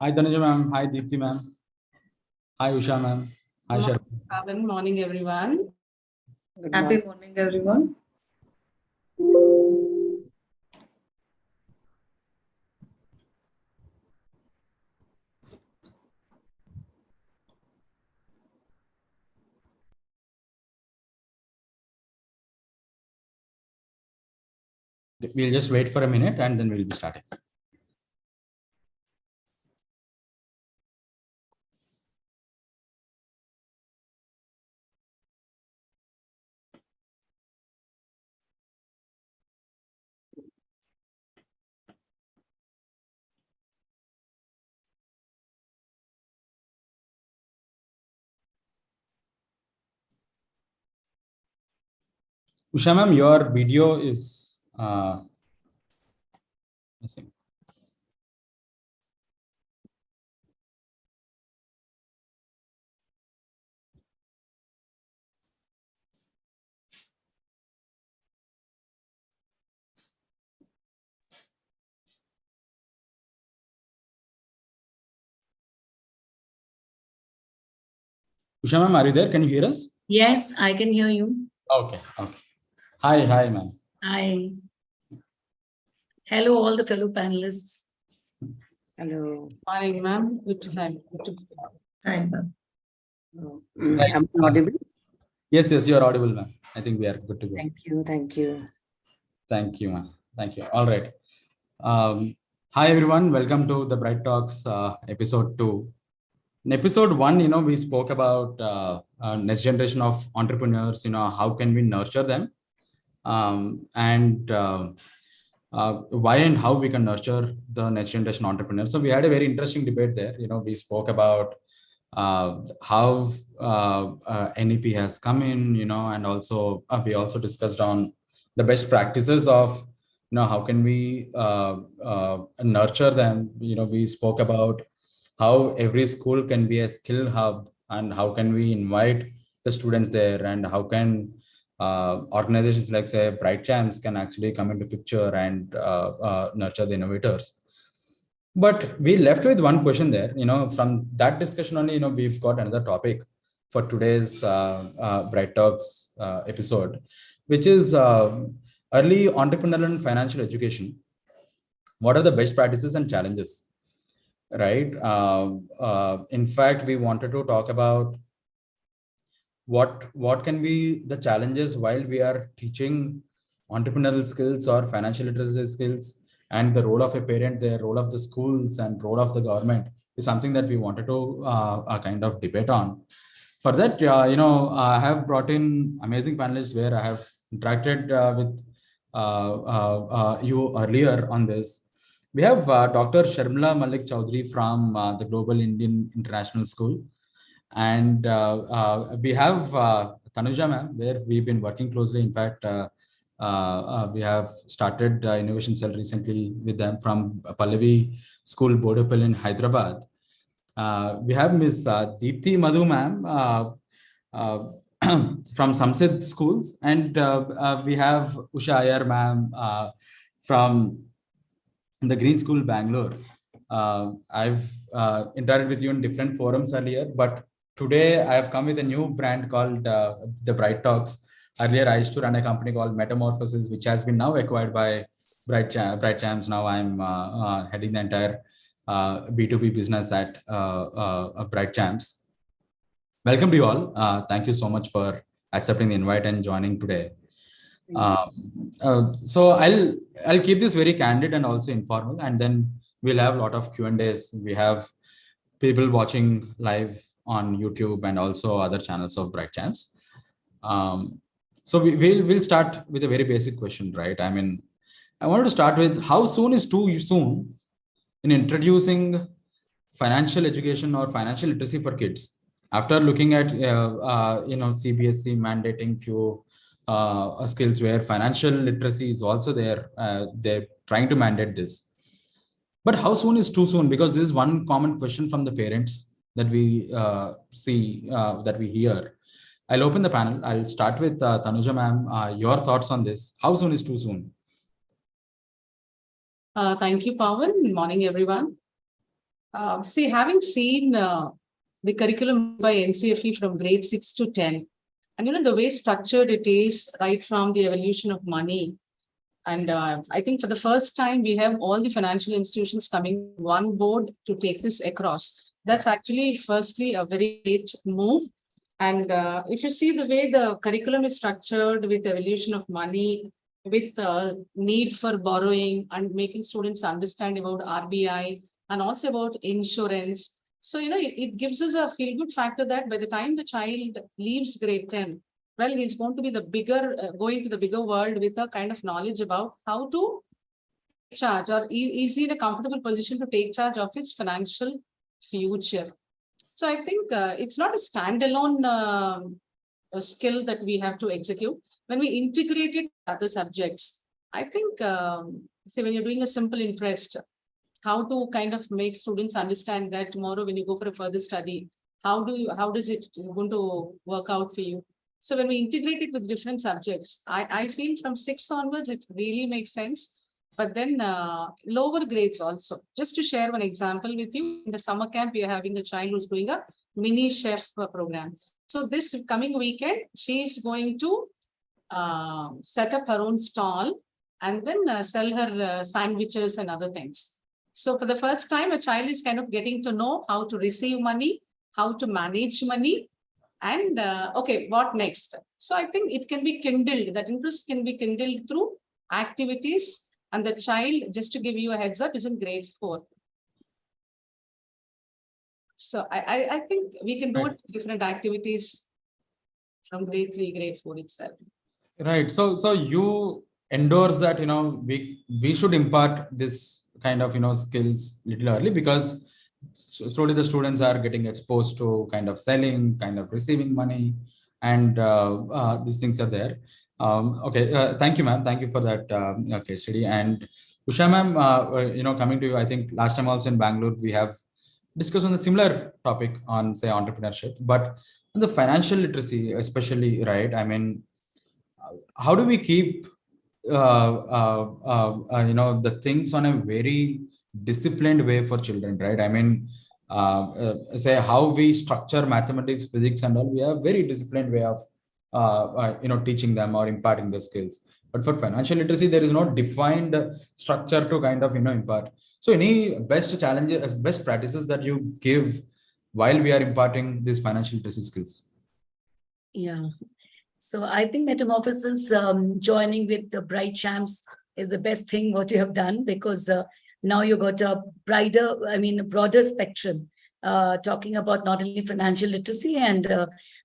Hi Tanuja ma'am. Hi Deepthi ma'am. Hi Usha ma'am. Hi Shar. Good morning, everyone. Happy morning, everyone. We'll just wait for a minute and then we'll be starting. Usha ma'am, your video is missing. Usha ma'am, are you there? Can you hear us? Yes, I can hear you. Okay. Hi ma'am. Hi. Hello, all the fellow panelists. Hello. Morning, ma'am. Good to have you. Hi, ma'am. I'm audible. Yes, you are audible, ma'am. I think we are good to go. Thank you. Thank you, ma'am. Thank you. All right. Hi, everyone. Welcome to the Bright Talks episode 2. In episode 1, we spoke about next generation of entrepreneurs, how can we nurture them and why and how we can nurture the next generation entrepreneurs. So we had a very interesting debate there. We spoke about how NEP has come in, and also we also discussed on the best practices of, how can we nurture them. We spoke about how every school can be a skill hub and how can we invite the students there, and how can organizations like say Bright Champs can actually come into picture and nurture the innovators. But we left with one question there, from that discussion only, we've got another topic for today's Bright Talks episode, which is early entrepreneurial and financial education. What are the best practices and challenges, right? In fact, we wanted to talk about what can be the challenges while we are teaching entrepreneurial skills or financial literacy skills, and the role of a parent, the role of the schools and role of the government is something that we wanted to kind of debate on. For that, I have brought in amazing panelists where I have interacted with you earlier on this. We have Dr. Sharmila Malik Chowdhury from the Global Indian International School. And we have Tanuja ma'am, where we've been working closely. In fact, we have started Innovation Cell recently with them from Pallavi School, Bodapalli in Hyderabad. We have Ms. Deepthi Madhu ma'am from Samsid Schools, and we have Usha Iyer ma'am from the Green School, Bangalore. I've interacted with you in different forums earlier, but today I have come with a new brand called the Bright Talks. Earlier, I used to run a company called Metamorphosis, which has been now acquired by Bright Champs. Now I'm heading the entire B2B business at Bright Champs. Welcome to you all. Thank you so much for accepting the invite and joining today. So I'll keep this very candid and also informal, and then we'll have a lot of Q&As. We have people watching live on YouTube and also other channels of Bright Champs. So we'll start with a very basic question, right? I mean, I wanted to start with how soon is too soon in introducing financial education or financial literacy for kids. After looking at CBSE mandating few skills where financial literacy is also there, they're trying to mandate this. But how soon is too soon? Because this is one common question from the parents that we see, that we hear. I'll open the panel. I'll start with Tanuja ma'am. Your thoughts on this? How soon is too soon? Thank you, Pawan. Good morning, everyone. See, having seen the curriculum by NCFE from grade 6 to 10, and the way structured it is right from the evolution of money. And I think for the first time, we have all the financial institutions coming one board to take this across. That's actually, firstly, a very great move. And if you see the way the curriculum is structured with evolution of money, with need for borrowing and making students understand about RBI and also about insurance. So, it gives us a feel good factor that by the time the child leaves grade 10, well, he's going to be going to the bigger world with a kind of knowledge about how to take charge, or is he in a comfortable position to take charge of his financial future. So I think it's not a standalone skill that we have to execute. When we integrate it with other subjects, I think, say when you're doing a simple interest, how to kind of make students understand that tomorrow when you go for a further study, how does it going to work out for you? So when we integrate it with different subjects, I feel from 6 onwards, it really makes sense. But then lower grades also. Just to share one example with you, in the summer camp, we are having a child who's doing a mini chef program. So this coming weekend, she is going to set up her own stall and then sell her sandwiches and other things. So for the first time, a child is kind of getting to know how to receive money, how to manage money, and okay, what next? So I think it can be kindled, that interest can be kindled through activities. And the child, just to give you a heads up, is in grade 4. So I think we can do it different activities from grade 3, grade 4 itself. Right. So you endorse that, we should impart this kind of, skills little early, because slowly the students are getting exposed to kind of selling, kind of receiving money, and these things are there. Okay. Thank you, ma'am. Thank you for that case study. And Usha, ma'am, coming to you, I think last time also in Bangalore, we have discussed on a similar topic on, say, entrepreneurship, but on the financial literacy, especially, right? I mean, how do we keep the things on a very disciplined way for children, right? I mean, say how we structure mathematics, physics, and all, we have very disciplined way of teaching them or imparting the skills. But for financial literacy, there is no defined structure to kind of impart. So any best challenges, best practices that you give while we are imparting these financial literacy skills? Yeah. So I think Metamorphosis joining with the Bright Champs is the best thing what you have done, because now you got a broader spectrum, talking about not only financial literacy and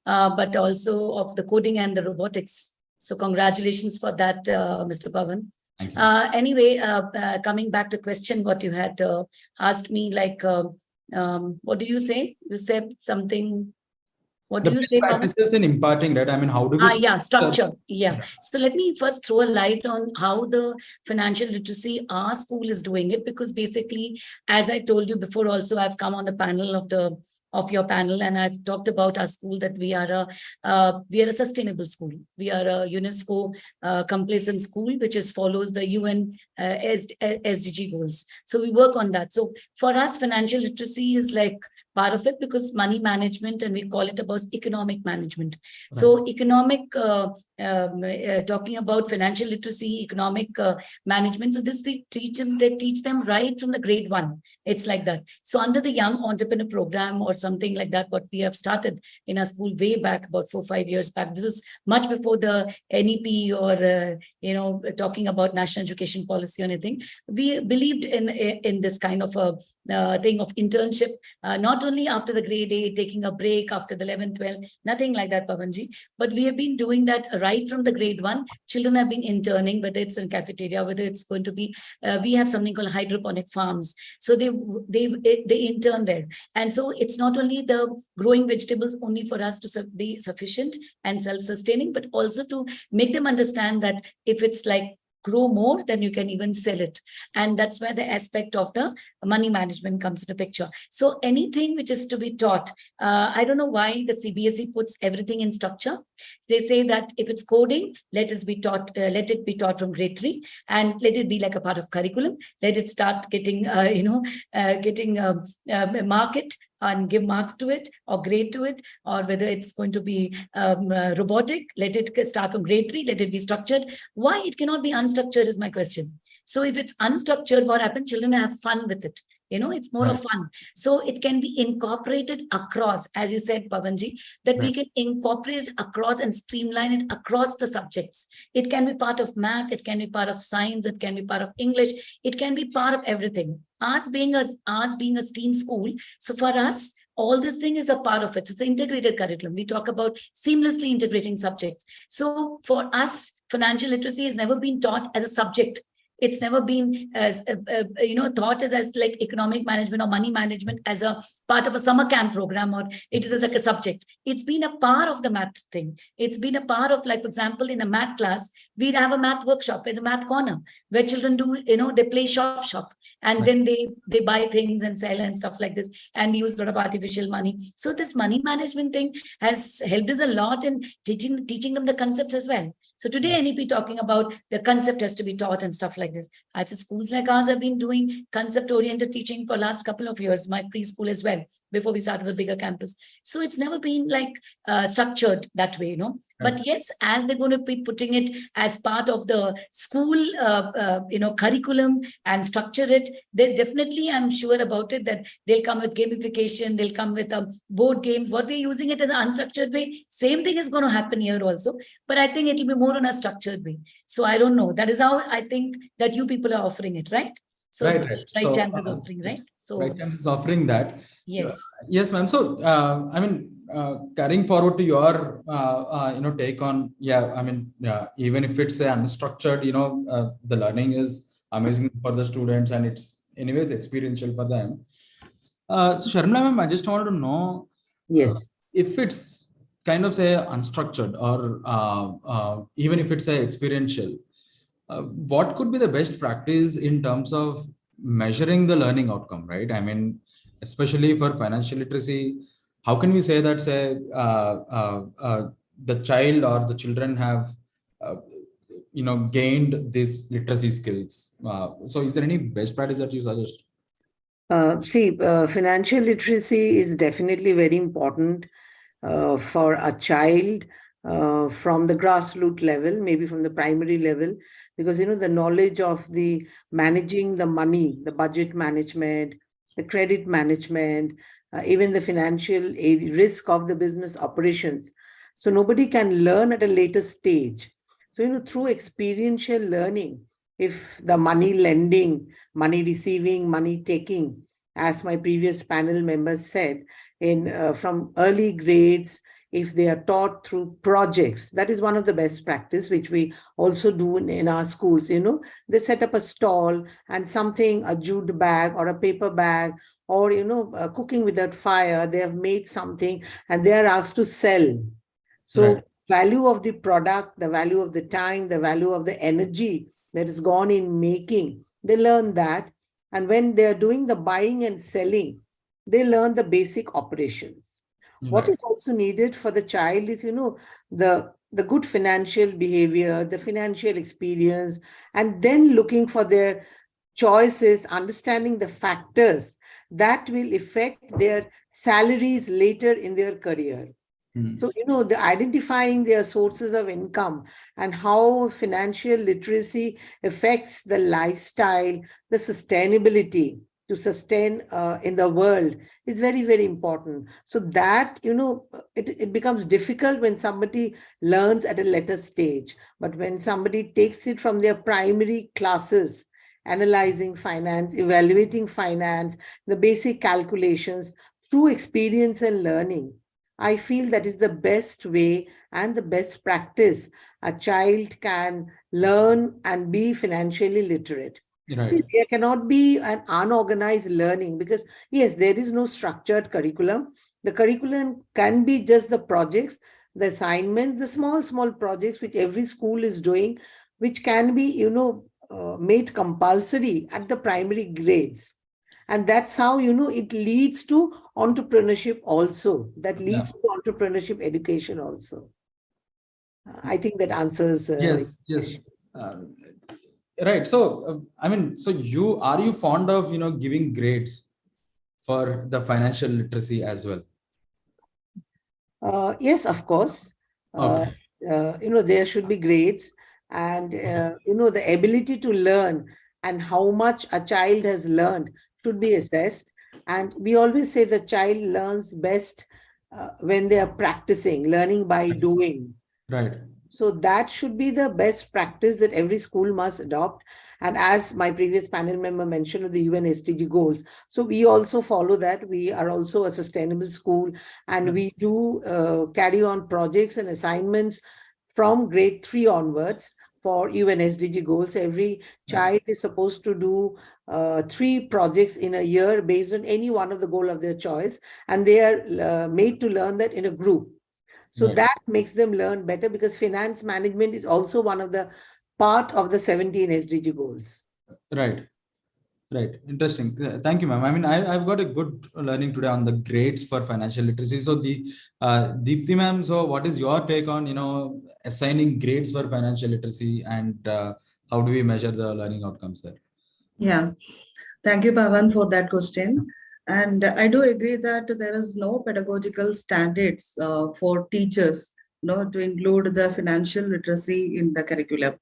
but also of the coding and the robotics. So congratulations for that, Mr. Pavan. Thank you. Anyway, coming back to question what you had asked me, like, what do you say? You said something. What do you say? Practices in imparting, right? I mean, how do we? Structure. Yeah. So let me first throw a light on how the financial literacy, our school is doing it, because basically, as I told you before, also I've come on the panel of your panel, and I talked about our school, that we are a sustainable school. We are a UNESCO complacent school, which follows the UN SDG goals. So we work on that. So for us, financial literacy is like part of it, because money management, and we call it about economic management. Right. So economic, talking about financial literacy, economic management. So this we teach them, they teach them right from the grade 1. It's like that. So under the Young Entrepreneur Program or something like that, what we have started in our school way back about 4 or 5 years back. This is much before the NEP or, talking about national education policy or anything. We believed in this kind of a thing of internship, not only after the grade 8, taking a break after the 11, 12, nothing like that, Pavanji. But we have been doing that right from the grade 1. Children have been interning, whether it's in cafeteria, whether it's going to be, we have something called hydroponic farms. So they intern there. And so it's not only the growing vegetables only for us to be sufficient and self-sustaining, but also to make them understand that if it's like grow more, then you can even sell it. And that's where the aspect of the money management comes into picture. So anything which is to be taught, I don't know why the CBSE puts everything in structure. They say that if it's coding, let it be taught from grade 3, and let it be like a part of curriculum. Let it start getting, mark it and give marks to it or grade to it, or whether it's going to be robotic, let it start from grade 3, let it be structured. Why it cannot be unstructured is my question. So if it's unstructured, what happens? Children have fun with it. It's more of fun. So it can be incorporated across, as you said, Pavanji, that we can incorporate it across and streamline it across the subjects. It can be part of math, it can be part of science, it can be part of English, it can be part of everything. Ours being a STEAM school, so for us, all this thing is a part of it. It's an integrated curriculum. We talk about seamlessly integrating subjects. So for us, financial literacy has never been taught as a subject. It's never been as taught as like economic management or money management as a part of a summer camp program, or it is as like a subject. It's been a part of the math thing. It's been a part of, like, for example, in a math class, we'd have a math workshop in the math corner where children do, they play shop. And then they buy things and sell and stuff like this, and use a lot of artificial money. So this money management thing has helped us a lot in teaching them the concepts as well. So today, NEP talking about the concept has to be taught and stuff like this. I'd say schools like ours have been doing concept-oriented teaching for last couple of years, my preschool as well, before we started the bigger campus. So it's never been like structured that way, But yes, as they're going to be putting it as part of the school, curriculum and structure it, they definitely, I'm sure about it, that they'll come with gamification, they'll come with board games. What we're using it as an unstructured way, same thing is going to happen here also. But I think it'll be more on a structured way. So I don't know. That is how I think that you people are offering it, right? So right. Right Chance is offering, right? So Right Chance is offering that. Yes. Yes, ma'am. So, carrying forward to your, take on, even if it's unstructured, the learning is amazing for the students and it's anyways experiential for them. So, Sharmila ma'am, I just wanted to know, Yes. If it's kind of say unstructured or even if it's say experiential, what could be the best practice in terms of measuring the learning outcome, right? I mean, especially for financial literacy, how can we say that, say, the child or the children have, gained these literacy skills? So is there any best practice that you suggest? Financial literacy is definitely very important for a child from the grassroots level, maybe from the primary level, because, the knowledge of the managing the money, the budget management, the credit management, even the financial risk of the business operations. So nobody can learn at a later stage. So, through experiential learning, if the money lending, money receiving, money taking, as my previous panel members said, from early grades, if they are taught through projects, that is one of the best practice, which we also do in our schools. They set up a stall and something, a jute bag or a paper bag, or, cooking without fire, they have made something and they are asked to sell. So value of the product, the value of the time, the value of the energy that is gone in making, they learn that. And when they're doing the buying and selling, they learn the basic operations. What is also needed for the child is, the good financial behavior, the financial experience, and then looking for their choices, understanding the factors that will affect their salaries later in their career. So, the identifying their sources of income and how financial literacy affects the lifestyle, the sustainability to sustain in the world is very, very important. So that, it becomes difficult when somebody learns at a later stage. But when somebody takes it from their primary classes, analyzing finance, evaluating finance, the basic calculations through experience and learning, I feel that is the best way and the best practice a child can learn and be financially literate. See, there cannot be an unorganized learning because, yes, there is no structured curriculum. The curriculum can be just the projects, the assignments, the small projects which every school is doing. which can be, made compulsory at the primary grades. And that's how, it leads to entrepreneurship also. That leads to entrepreneurship education also. I think that answers. Yes, yes. Right. So, I mean, so are you fond of, giving grades for the financial literacy as well? Yes, of course. Okay. There should be grades, and the ability to learn and how much a child has learned should be assessed. And we always say the child learns best when they are practicing, learning by doing. Right. So that should be the best practice that every school must adopt. And as my previous panel member mentioned, the UN SDG goals. So we also follow that. We are also a sustainable school, and we do carry on projects and assignments from grade 3 onwards for UN SDG goals. Every child is supposed to do 3 projects in a year based on any one of the goal of their choice. And they are made to learn that in a group. So that makes them learn better, because finance management is also one of the part of the 17 SDG goals. Right. Right. Interesting. Thank you, ma'am. I mean, I've got a good learning today on the grades for financial literacy. So Deepthi ma'am, so what is your take on, assigning grades for financial literacy, and how do we measure the learning outcomes there? Yeah, thank you, Pavan, for that question. And I do agree that there is no pedagogical standards for teachers, to include the financial literacy in the curriculum.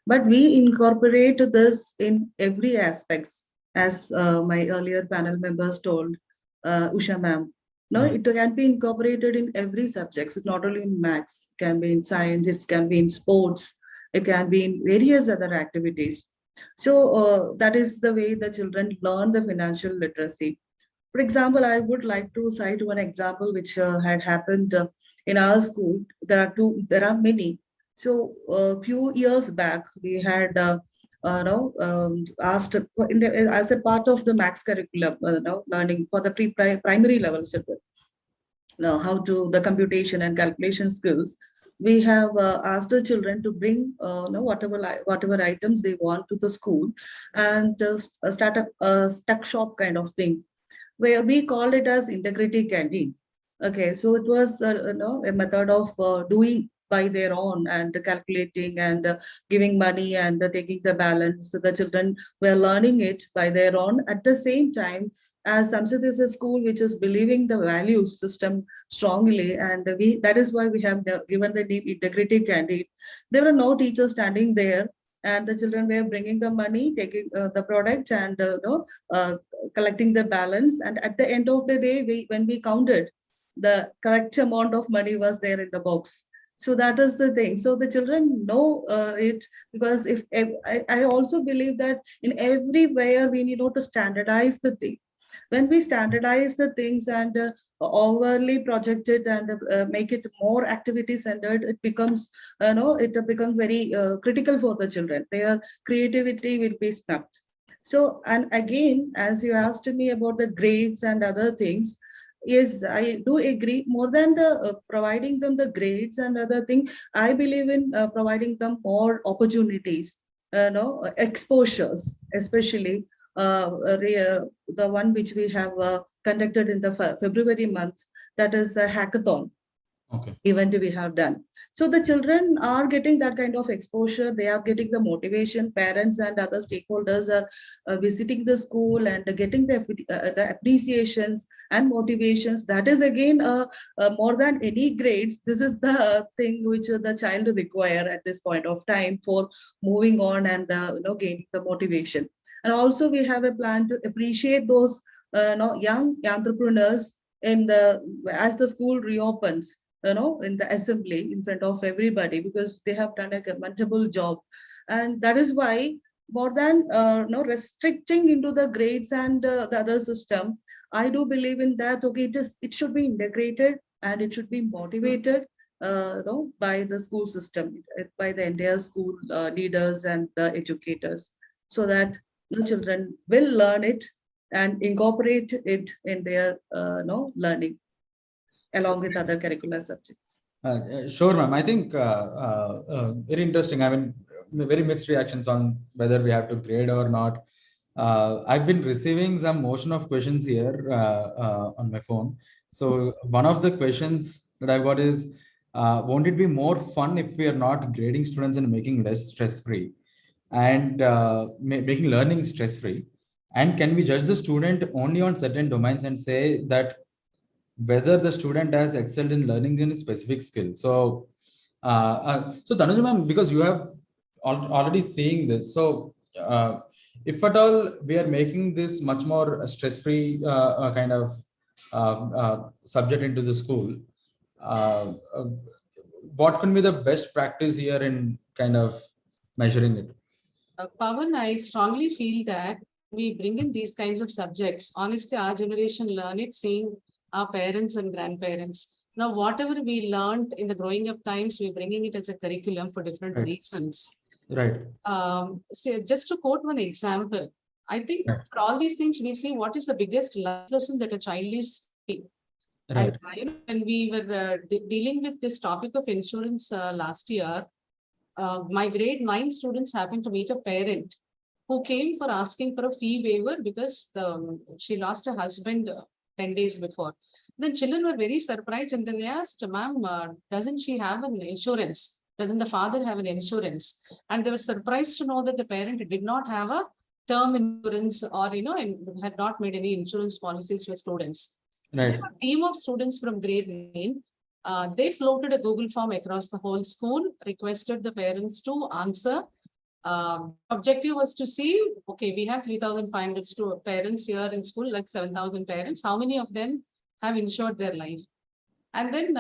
But we incorporate this in every aspects, as my earlier panel members told, Usha ma'am. No, it can be incorporated in every subject. It's not only in maths, it can be in science, it can be in sports, it can be in various other activities. So that is the way the children learn the financial literacy. For example, I would like to cite one example which had happened in our school. There are many. So a few years back, we had asked as a part of the max curriculum, learning for the primary level children, how to the computation and calculation skills. We have asked the children to bring whatever items they want to the school, and start a stuck shop kind of thing, where we called it as integrity canteen. Okay, so it was a method of doing by their own and calculating and giving money and taking the balance. So the children were learning it by their own. At the same time, as Samsit is a school which is believing the value system strongly, and that is why we have given the name integrity canteen. There were no teachers standing there, and the children were bringing the money, taking the product, and collecting the balance. And at the end of the day, when we counted, the correct amount of money was there in the box. So that is the thing. So the children know it, because if I also believe that in everywhere we need to standardize the thing. When we standardize the things and overly project it and make it more activity centered, it becomes it becomes very critical for the children. Their creativity will be snapped. So, and again, as you asked me about the grades and other things, yes, I do agree. More than the providing them the grades and other thing, I believe in providing them more opportunities, exposures, especially the one which we have conducted in the February month, that is a hackathon. Okay. Event we have done. So the children are getting that kind of exposure. They are getting the motivation. Parents and other stakeholders are visiting the school and getting the appreciations and motivations. That is again more than any grades. This is the thing which the child require at this point of time for moving on and gaining the motivation. And also we have a plan to appreciate those young entrepreneurs as the school reopens, in the assembly in front of everybody, because they have done a commendable job. And that is why, more than restricting into the grades and the other system, I do believe in that. Okay, it should be integrated and it should be motivated by the school system, by the entire school leaders and the educators, so that the children will learn it and incorporate it in their learning, along with other curricular subjects. Sure, ma'am. I think very interesting. I mean, very mixed reactions on whether we have to grade or not. I've been receiving some motion of questions here on my phone. So one of the questions that I got is, won't it be more fun if we are not grading students and making less stress-free and making learning stress-free? And can we judge the student only on certain domains and say that whether the student has excelled in learning in a specific skill? So Tanuja ma'am, because you have already seeing this, so if at all we are making this much more stress-free kind of subject into the school, uh, uh, what can be the best practice here in kind of measuring it? Pawan, I strongly feel that we bring in these kinds of subjects. Honestly, our generation learn it seeing our parents and grandparents. Now, whatever we learned in the growing up times, we're bringing it as a curriculum for different Right. reasons. Right. So just to quote one example, I think Right. for all these things, we see what is the biggest life lesson that a child is taking. Right. And when we were dealing with this topic of insurance last year, my grade 9 students happened to meet a parent who came for asking for a fee waiver because she lost her husband 10 days before. Then children were very surprised and then they asked, ma'am, doesn't she have an insurance? Doesn't the father have an insurance? And they were surprised to know that the parent did not have a term insurance or, and had not made any insurance policies for students. Right. There were a team of students from grade 9. They floated a Google form across the whole school, requested the parents to answer. Objective was to see, okay, we have 3,500 parents here in school, like 7,000 parents. How many of them have insured their life? And then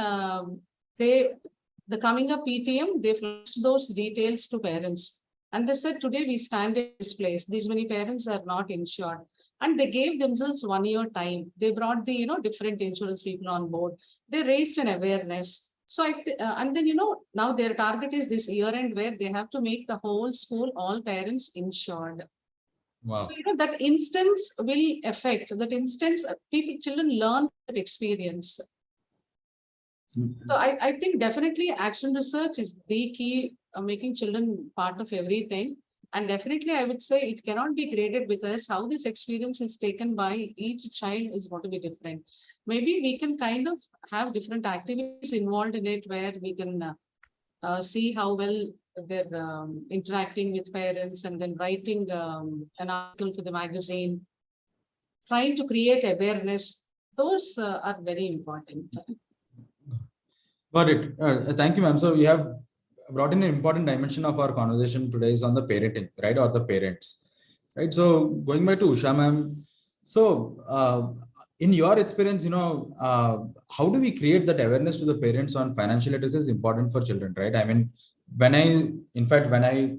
the coming up PTM, they flashed those details to parents. And they said, today we stand in this place. These many parents are not insured. And they gave themselves 1 year time. They brought the, different insurance people on board. They raised an awareness. So, and then, now their target is this year end where they have to make the whole school, all parents insured. Wow. So, that instance will affect that instance, children learn that experience. So I think definitely action research is the key, making children part of everything. And definitely I would say it cannot be graded because how this experience is taken by each child is going to be different. Maybe we can kind of have different activities involved in it where we can see how well they're interacting with parents and then writing an article for the magazine, trying to create awareness. Those are very important. Got it. Thank you, ma'am. So you have brought in an important dimension of our conversation today is on the parenting, right? Or the parents, right? So going back to Usha, ma'am. So in your experience, how do we create that awareness to the parents on financial literacy is important for children, right? I mean, when I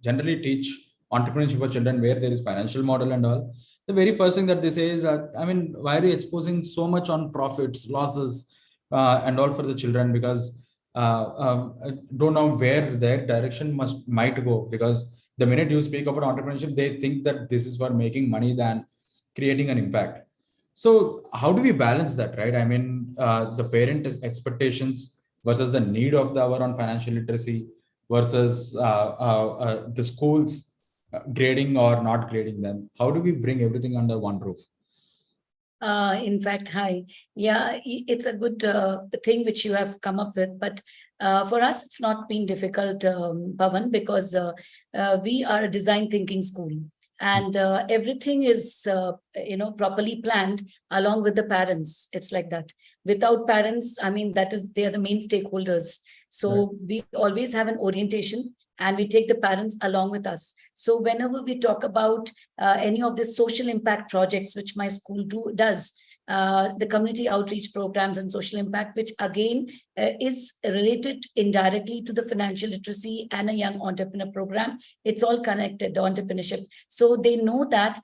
generally teach entrepreneurship for children where there is financial model and all, the very first thing that they say is that, I mean, why are you exposing so much on profits, losses, and all for the children? Because I don't know where their direction might go, because the minute you speak about entrepreneurship, they think that this is for making money than creating an impact. So how do we balance that, right? I mean, the parent expectations versus the need of the hour on financial literacy versus the schools grading or not grading them. How do we bring everything under one roof? In fact, hi. Yeah, it's a good thing which you have come up with. But for us, it's not been difficult, Pawan, because we are a design thinking school. And everything is, properly planned along with the parents. It's like that. Without parents, I mean, they are the main stakeholders. So we always have an orientation and we take the parents along with us. So whenever we talk about any of the social impact projects, which my school does, the community outreach programs and social impact, which again is related indirectly to the financial literacy and a young entrepreneur program. It's all connected, the entrepreneurship. So they know that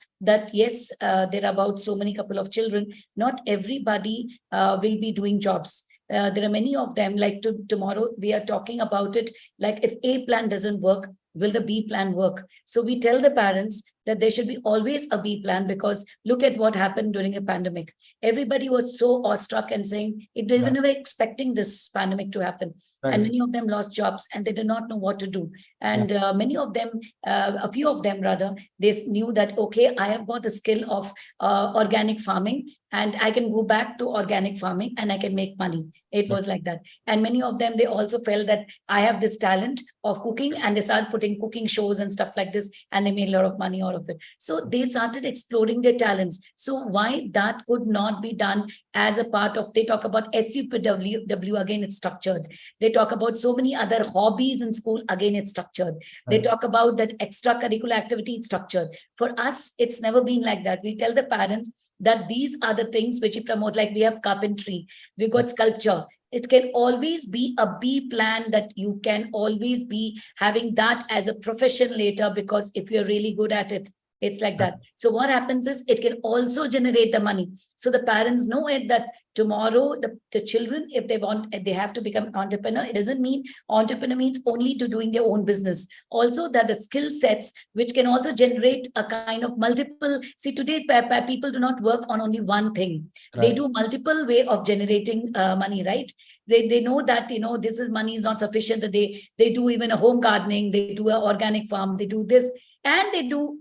yes, there are about so many couple of children. Not everybody will be doing jobs. There are many of them, like tomorrow we are talking about it, like if A plan doesn't work, will the B plan work? So we tell the parents that there should be always a B plan, because look at what happened during a pandemic. Everybody was so awestruck and saying they were never expecting this pandemic to happen. Right. And many of them lost jobs and they did not know what to do. And many of them, a few of them rather, they knew that, okay, I have got the skill of organic farming, and I can go back to organic farming and I can make money. It was like that. And many of them, they also felt that I have this talent of cooking, and they started putting cooking shows and stuff like this, and they made a lot of money out of it. So they started exploring their talents. So why that could not be done as a part of, they talk about SUPW, again, it's structured. They talk about so many other hobbies in school, again, it's structured. They talk about that extracurricular activity, it's structured. For us, it's never been like that. We tell the parents that these are the things which we promote, like we have carpentry, we've got sculpture. It can always be a B plan, that you can always be having that as a profession later, because if you're really good at it, it's like that. So what happens is it can also generate the money. So the parents know it, that tomorrow the children, if they want, if they have to become entrepreneur, it doesn't mean entrepreneur means only to doing their own business. Also that the skill sets which can also generate a kind of multiple. See, today people do not work on only one thing. Right. They do multiple way of generating money, right? They know that, this is money is not sufficient, that they do even a home gardening, they do an organic farm, they do this, and they do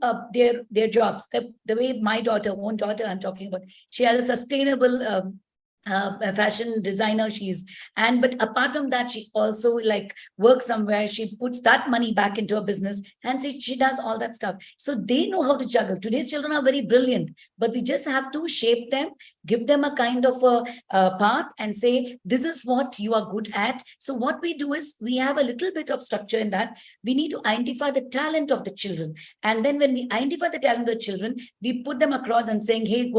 their jobs. The way my own daughter I'm talking about, she has a sustainable a fashion designer but apart from that, she also like works somewhere, she puts that money back into a business, and she does all that stuff. So they know how to juggle. Today's children are very brilliant, but we just have to shape them, give them a kind of a path, and say, this is what you are good at. So what we do is we have a little bit of structure in that. We need to identify the talent of the children, and then when we identify the talent of the children, we put them across and saying, hey,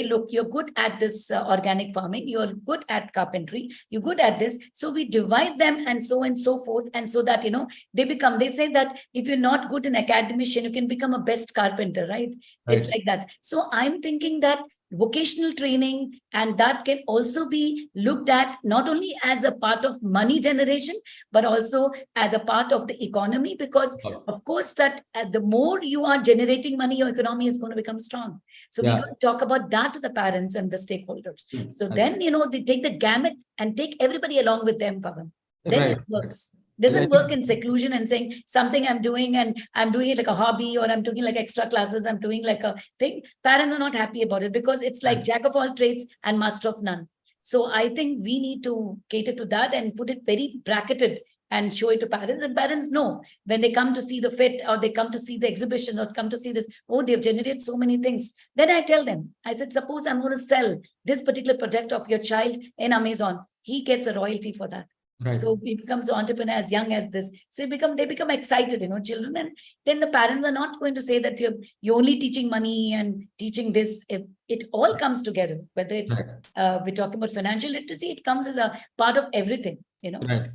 look, you're good at this organic farming, you're good at carpentry, you're good at this. So we divide them, and so forth, and so that they say that if you're not good in academician, you can become a best carpenter, right? It's like that. So I'm thinking that vocational training, and that can also be looked at not only as a part of money generation, but also as a part of the economy, because of course that the more you are generating money, your economy is going to become strong. So we got to talk about that to the parents and the stakeholders. So then they take the gamut and take everybody along with them, Pavan. Then it works. Doesn't work in seclusion and saying something I'm doing and I'm doing it like a hobby, or I'm doing like extra classes, I'm doing like a thing. Parents are not happy about it, because it's like jack of all trades and master of none. So I think we need to cater to that and put it very bracketed and show it to parents. And parents know when they come to see the fit, or they come to see the exhibition, or come to see this, oh, they've generated so many things. Then I tell them, I said, suppose I'm going to sell this particular product of your child in Amazon. He gets a royalty for that. Right. So he becomes an entrepreneur as young as this. So they become excited, children. And then the parents are not going to say that you're only teaching money and teaching this. It all comes together, whether it's, we're talking about financial literacy, it comes as a part of everything, Right.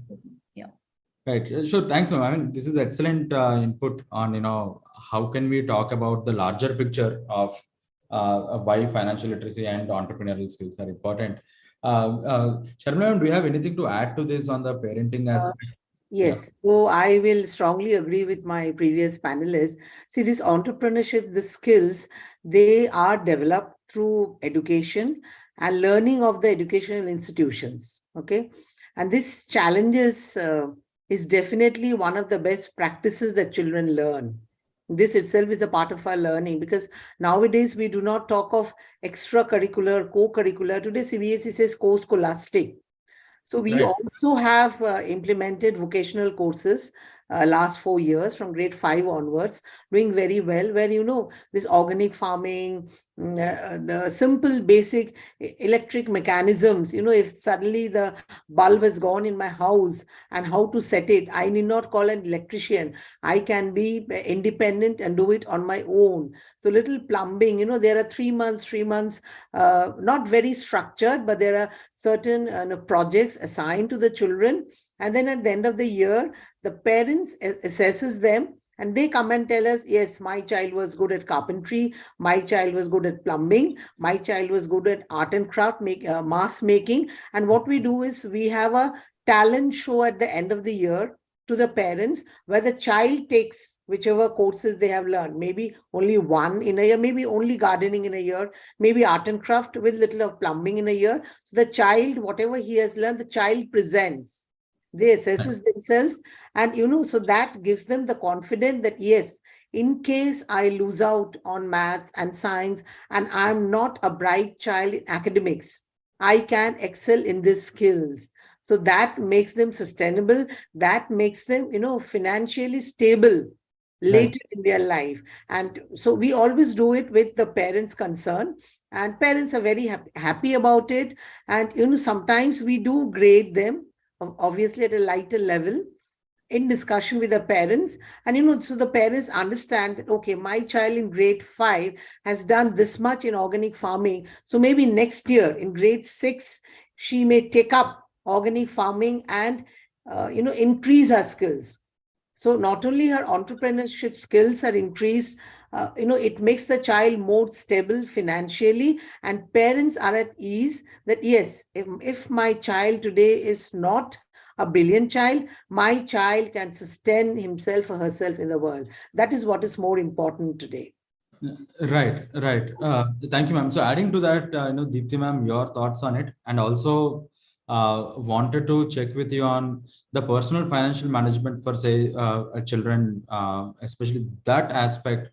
Yeah. Right. Sure. Thanks, ma'am. I mean, this is excellent input on, how can we talk about the larger picture of why financial literacy and entrepreneurial skills are important. Sharmila, do you have anything to add to this on the parenting aspect? Yes, so I will strongly agree with my previous panelists. See, this entrepreneurship, the skills, they are developed through education and learning of the educational institutions. Okay. And this challenges is definitely one of the best practices that children learn. This itself is a part of our learning, because nowadays we do not talk of extracurricular, co-curricular. Today CBSE says co-scholastic. So we also have implemented vocational courses last 4 years from grade 5 onwards, doing very well, where, this organic farming, the simple basic electric mechanisms, if suddenly the bulb has gone in my house and how to set it, I need not call an electrician. I can be independent and do it on my own. So little plumbing, there are 3 months, not very structured, but there are certain projects assigned to the children. And then at the end of the year, the parents assesses them, and they come and tell us, yes, my child was good at carpentry, my child was good at plumbing, my child was good at art and craft, mask making. And what we do is we have a talent show at the end of the year, to the parents, where the child takes whichever courses they have learned, maybe only one in a year, maybe only gardening in a year, maybe art and craft with little of plumbing in a year. So the child, whatever he has learned, the child presents. They assesses themselves, and so that gives them the confidence that yes, in case I lose out on maths and science and I'm not a bright child in academics, I can excel in these skills. So that makes them sustainable. That makes them, financially stable later in their life. And so we always do it with the parents' concern. And parents are very happy about it. And, sometimes we do grade them, obviously at a lighter level, in discussion with the parents. And so the parents understand that, okay, my child in grade 5 has done this much in organic farming, so maybe next year in grade 6 she may take up organic farming and increase her skills. So not only her entrepreneurship skills are increased, it makes the child more stable financially, and parents are at ease that yes, if my child today is not a brilliant child, my child can sustain himself or herself in the world. That is what is more important today. Right. Thank you, ma'am. So adding to that, Deepti ma'am, your thoughts on it, and also wanted to check with you on the personal financial management for, say, children, especially that aspect.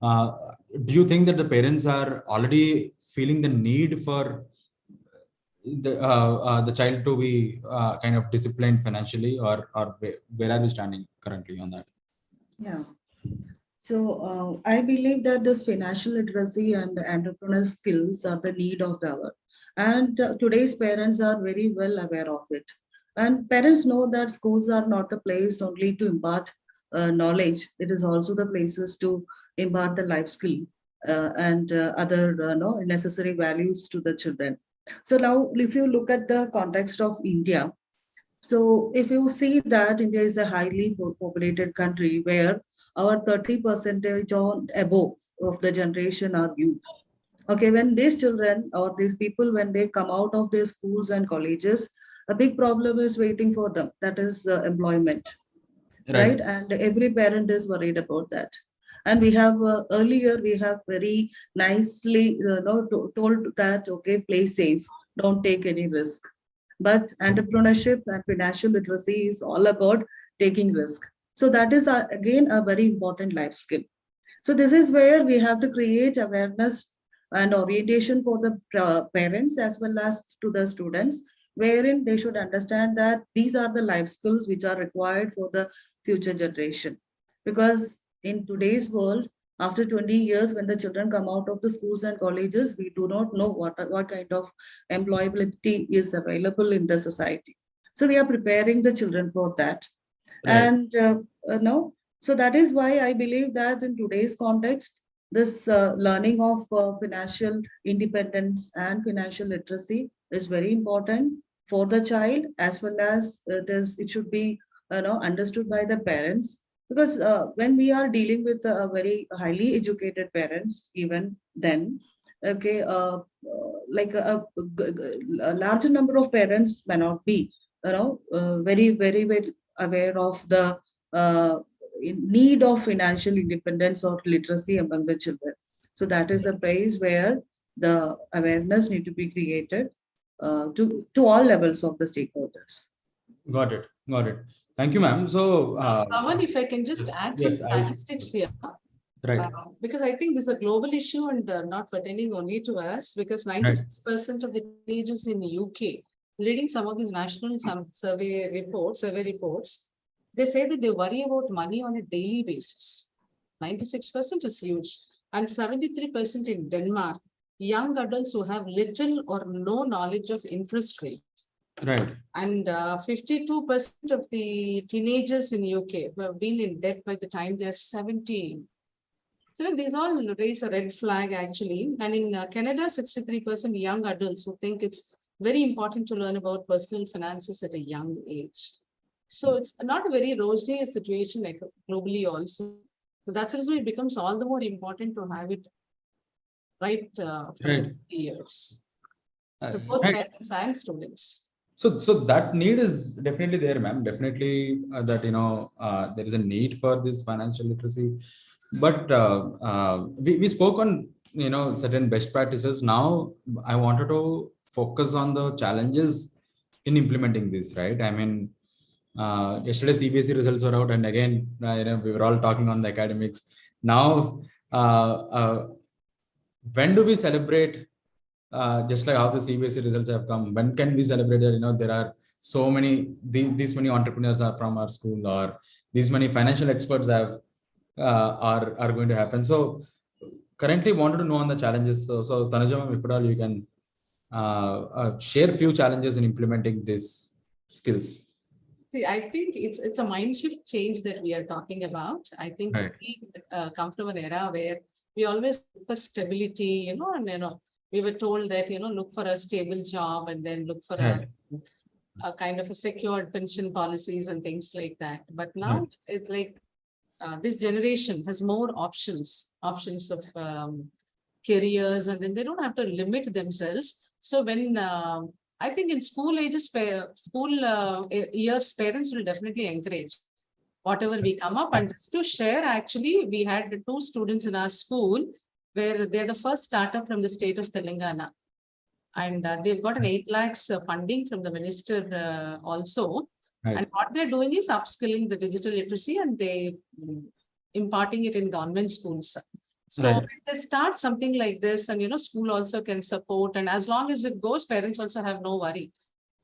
Do you think that the parents are already feeling the need for the child to be kind of disciplined financially, or where are we standing currently on that? Yeah. So I believe that this financial literacy and entrepreneurial skills are the need of the hour. And today's parents are very well aware of it. And parents know that schools are not the place only to impart knowledge. It is also the places to impart the life skill and other necessary values to the children. So now, if you look at the context of India, so if you see that India is a highly populated country where our 30% or above of the generation are youth. Okay, when these children or these people, when they come out of their schools and colleges, a big problem is waiting for them. That is employment, right? And every parent is worried about that. And we have earlier, we have very nicely told that, okay, play safe, don't take any risk. But entrepreneurship and financial literacy is all about taking risk. So that is again a very important life skill. So this is where we have to create awareness and orientation for the parents as well as to the students, wherein they should understand that these are the life skills which are required for the future generation. Because in today's world, after 20 years, when the children come out of the schools and colleges, we do not know what kind of employability is available in the society. So we are preparing the children for that. And no, so that is why I believe that in today's context, this learning of financial independence and financial literacy is very important for the child, as well as it should be understood by the parents. Because when we are dealing with very highly educated parents, even then, okay, like a larger number of parents may not be, very aware of the in need of financial independence or literacy among the children. So that is a place where the awareness need to be created to all levels of the stakeholders. Got it. Thank you, ma'am. So, Pawan, if I can just add some statistics here. Right. Because I think this is a global issue and not pertaining only to us, because 96% of the teenagers in the UK, reading some of these national survey reports, they say that they worry about money on a daily basis. 96% is huge. And 73% in Denmark, young adults who have little or no knowledge of interest rates. Right. And 52% of the teenagers in the UK who have been in debt by the time they're 17. So these all raise a red flag actually. And in Canada, 63% young adults who think it's very important to learn about personal finances at a young age. So it's not a very rosy situation like globally also. So that's the reason it becomes all the more important to have it right from the years. For both parents and students. So that need is definitely there, ma'am. Definitely that there is a need for this financial literacy. But we spoke on certain best practices. Now I wanted to focus on the challenges in implementing this, right? I mean, yesterday CBSE results were out, and again we were all talking on the academics. Now when do we celebrate, just like how the CBSE results have come? When can we celebrate that there are so many, these many entrepreneurs are from our school, or these many financial experts are going to happen? So currently wanted to know on the challenges. So Tanuja ma'am, if at all you can share few challenges in implementing these skills. See, I think it's a mind shift change that we are talking about. I think Right. we come from an era where we always look for stability, and we were told that look for a stable job and then look for Right. a kind of a secured pension policies and things like that. But now Right. it's like this generation has more options of careers, and then they don't have to limit themselves. So when I think in school ages, years, parents will definitely encourage whatever we come up. And just to share, actually, we had 2 students in our school where they're the first startup from the state of Telangana. And they've got an 8 lakhs funding from the minister also. Right. And what they're doing is upskilling the digital literacy, and they imparting it in government schools. So Right. when they start something like this, and school also can support, and as long as it goes, parents also have no worry.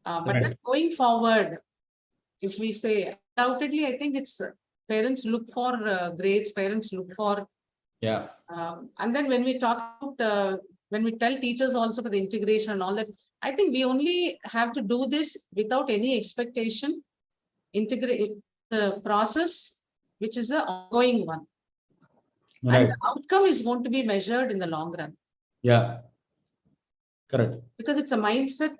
But Right. then going forward, if we say undoubtedly, I think it's parents look for grades, parents look for, Yeah. and then when we talk about when we tell teachers also for the integration and all that, I think we only have to do this without any expectation. Integrate the process, which is an ongoing one. And Right. the outcome is going to be measured in the long run, Yeah. Correct. because it's a mindset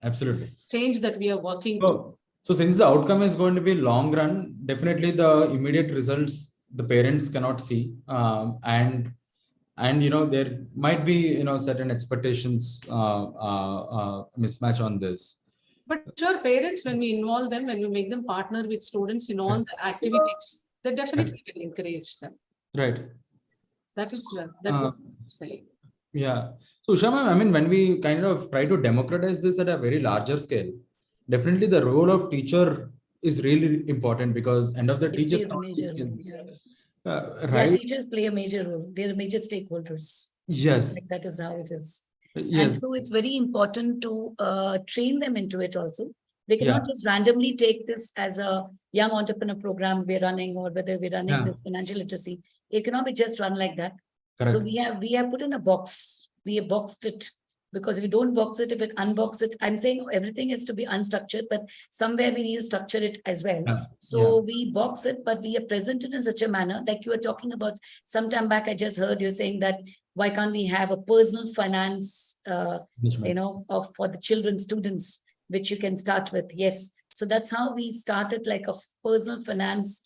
Absolutely. change that we are working to. So since the outcome is going to be long run, definitely the immediate results the parents cannot see, and there might be certain expectations mismatch on this. But sure, parents, when we involve them, when we make them partner with students in all the activities, they definitely will encourage them. Right. That is that Uh, would say. Yeah. So Usha ma'am, I mean, when we kind of try to democratize this at a very larger scale, definitely the role of teacher is really important, because end of the It teachers plays a cannot major teach role. skills. Yeah, Right. teachers play a major role. They're major stakeholders. Yes. Like that is how it is. And Yes. so it's very important to train them into it also. They Yeah. cannot just randomly take this as a young entrepreneur program we're running, or whether we're running Yeah. this financial literacy. It cannot be just run like that. So Correct. we have put in a box. We have boxed it, because if we don't box it, if it unbox it, I'm saying everything is to be unstructured, but somewhere we need to structure it as well. Yeah. So we box it, but we have presented in such a manner, like you were talking about some time back. I just heard you saying that why can't we have a personal finance, Management. for the children, students, which you can start with. Yes. So that's how we started, like a personal finance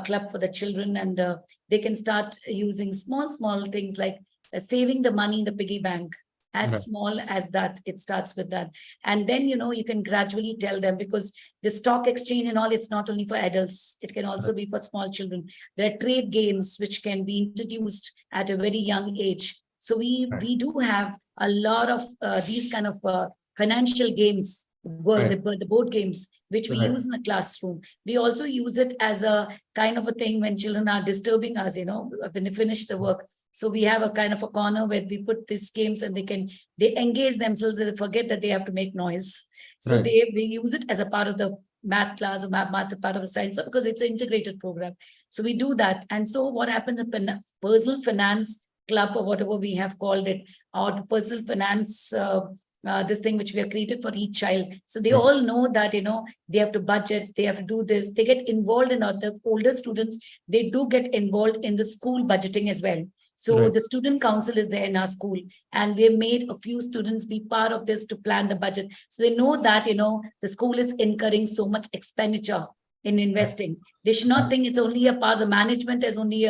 club for the children, and they can start using small things like saving the money in the piggy bank. As Right. small as that, it starts with that. And then, you can gradually tell them, because the stock exchange and all, it's not only for adults, it can also be for small children. There are trade games which can be introduced at a very young age. So we do have a lot of these kind of financial games, Right. the board games, which we Right. use in the classroom. We also use it as a kind of a thing when children are disturbing us, when they finish the work. So we have a kind of a corner where we put these games, and they engage themselves, and they forget that they have to make noise. So Right. they use it as a part of the math class, or math part of the science, because it's an integrated program. So we do that. And so what happens in personal finance club, or whatever we have called it, or personal finance, this thing which we have created for each child. So they Right. all know that, they have to budget, they have to do this, they get involved in the older students, they do get involved in the school budgeting as well. So Right. the student council is there in our school, and we have made a few students be part of this to plan the budget. So they know that, the school is incurring so much expenditure in investing. They should not think it's only a part of the management as only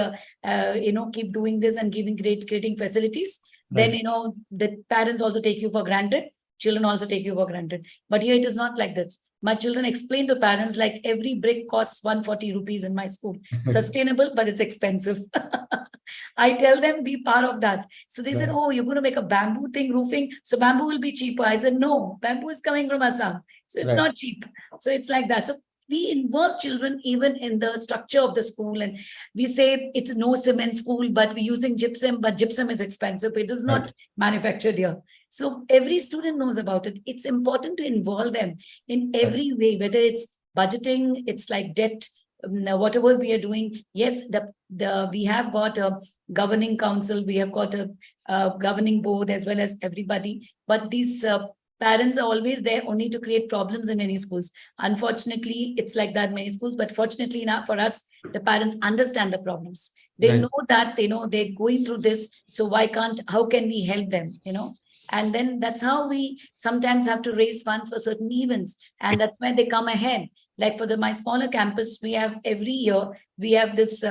keep doing this and creating facilities. Then, Right. the parents also take you for granted. children also take you for granted. But here it is not like this. My children explain to parents like every brick costs 140 rupees in my school. Sustainable, but it's expensive. I tell them be part of that. So they said, Right. oh, you're going to make a bamboo thing roofing. So bamboo will be cheaper. I said, no, bamboo is coming from Assam. So it's Right. not cheap. So it's like that. So we involve children even in the structure of the school. And we say it's no cement school, but we're using gypsum, but gypsum is expensive. It is not Right. manufactured here. So every student knows about it. It's important to involve them in every way, whether it's budgeting, it's like debt, whatever we are doing. Yes, we have got a governing council, we have got a governing board as well as everybody, but these parents are always there only to create problems in many schools. Unfortunately, it's like that in many schools, but fortunately enough for us, the parents understand the problems. They Right. know that, they're going through this. So how can we help them, And then that's how we sometimes have to raise funds for certain events. And that's where they come ahead. Like for my smaller campus, we have every year, we have this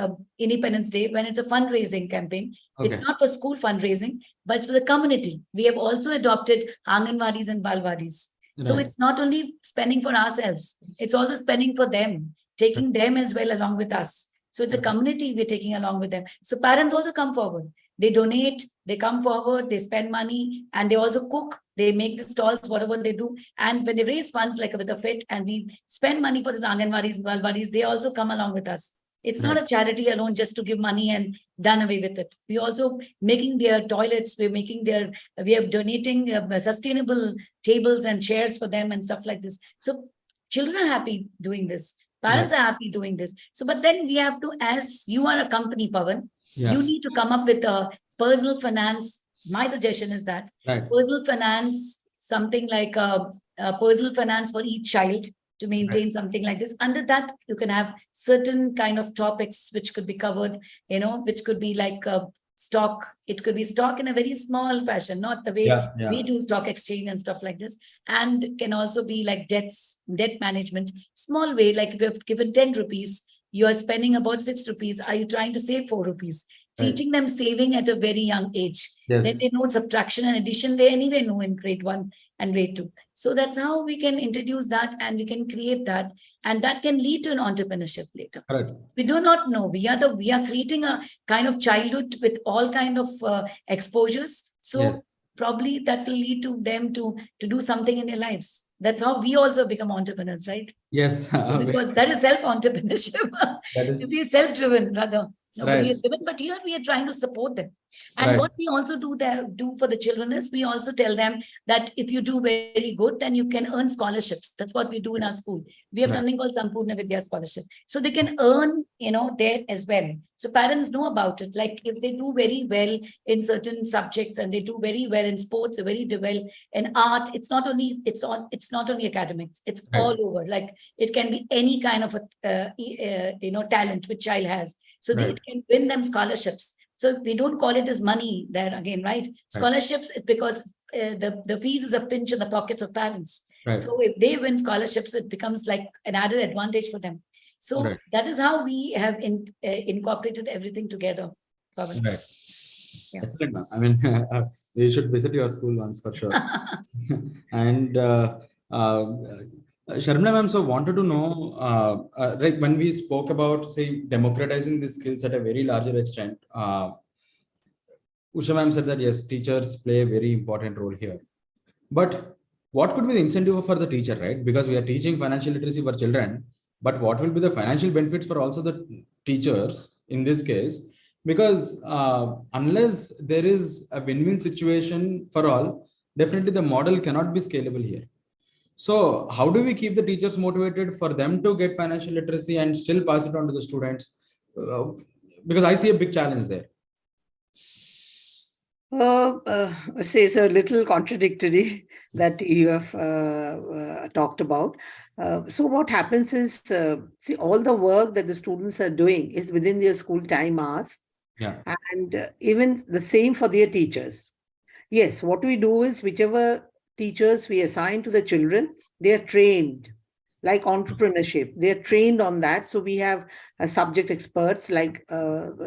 Independence Day when it's a fundraising campaign. It's Okay. not for school fundraising, but it's for the community. We have also adopted Anganwadis and Balwadis. So Right. it's not only spending for ourselves, it's also spending for them, taking them as well along with us. So it's a community we're taking along with them. So parents also come forward. They donate, they come forward, they spend money, and they also cook. They make the stalls, whatever they do. And when they raise funds like with a fit and we spend money for this Anganwadis and Balwadis, they also come along with us. It's not a charity alone just to give money and done away with it. We also making their toilets, we are donating sustainable tables and chairs for them and stuff like this. So children are happy doing this. Parents are happy doing this. So, but then we have to, as you are a company, Pawan, Yeah. you need to come up with a personal finance. My suggestion is that Right. personal finance, something like a personal finance for each child to maintain something like this. Under that, you can have certain kind of topics which could be covered, which could be like stock. It could be stock in a very small fashion, not the way we do stock exchange and stuff like this. And can also be like debt management, small way, like if you have given 10 rupees, you are spending about 6 rupees. Are you trying to save 4 rupees? Right. Teaching them saving at a very young age. Yes. Then they know subtraction and addition. They anyway know in grade 1 and grade 2. So that's how we can introduce that and we can create that. And that can lead to an entrepreneurship later. Correct. We do not know. We are creating a kind of childhood with all kind of exposures. So probably that will lead to them to do something in their lives. That's how we also become entrepreneurs, right? Yes. Because that is self-entrepreneurship. That is- To be self-driven, rather. Nobody Right. is driven, but here we are trying to support them. And what we also do for the children is we also tell them that if you do very good, then you can earn scholarships. That's what we do in our school. We have something called Sampurna Vidya Scholarship. So they can earn, there as well. So parents know about it. Like if they do very well in certain subjects and they do very well in sports, very well in art, it's not only academics, it's all over. Like it can be any kind of talent which child has. So it can win them scholarships. So we don't call it as money there again, right? Scholarships, because the fees is a pinch in the pockets of parents. Right. So if they win scholarships, it becomes like an added advantage for them. So that is how we have incorporated everything together. Right. Yeah. Excellent, ma'am. I mean, we should visit your school once for sure. And Sharmila ma'am, so wanted to know, like when we spoke about, say, democratizing the skills at a very larger extent, Usha ma'am said that yes, teachers play a very important role here. But what could be the incentive for the teacher, right? Because we are teaching financial literacy for children, but what will be the financial benefits for also the teachers in this case? Because unless there is a win-win situation for all, definitely the model cannot be scalable here. So how do we keep the teachers motivated for them to get financial literacy and still pass it on to the students? Because I see a big challenge there. Say it's a little contradictory that you have talked about. So what happens is, see, all the work that the students are doing is within their school time hours. Yeah. And even the same for their teachers. Yes, what we do is whichever teachers we assign to the children, they are trained like entrepreneurship. They're trained on that. So we have subject experts, like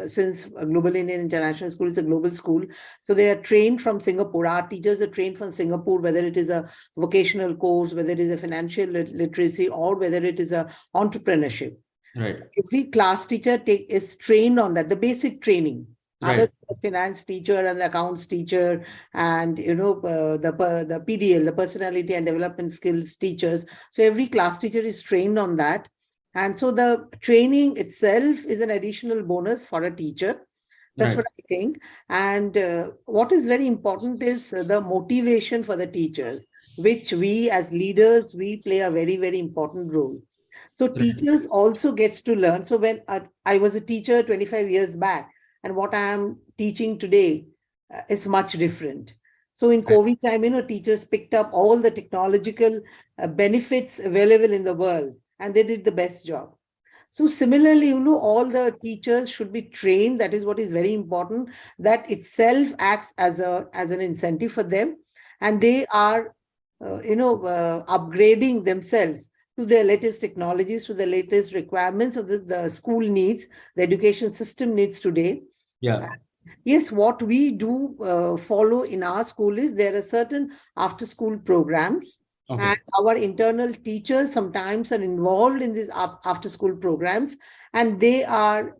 since Global Indian International School is a global school. So they are trained from Singapore. Our teachers are trained from Singapore, whether it is a vocational course, whether it is a financial literacy, or whether it is a entrepreneurship. Right. Every class teacher is trained on that, the basic training. Right. Other the finance teacher and the accounts teacher, and the PDL, the personality and development skills teachers. So every class teacher is trained on that, and so the training itself is an additional bonus for a teacher. That's Right. what I think. And what is very important is the motivation for the teachers, which we as leaders, we play a very, very important role. So teachers also gets to learn. So when I was a teacher 25 years back, and what I am teaching today is much different. So in COVID time, teachers picked up all the technological benefits available in the world, and they did the best job. So similarly, all the teachers should be trained. That is what is very important. That itself acts as an incentive for them, and they are, upgrading themselves to the latest technologies, to the latest requirements of the school needs, the education system needs today. Yeah. Yes, what we do follow in our school is there are certain after-school programs. Okay. And our internal teachers sometimes are involved in these after-school programs, and they are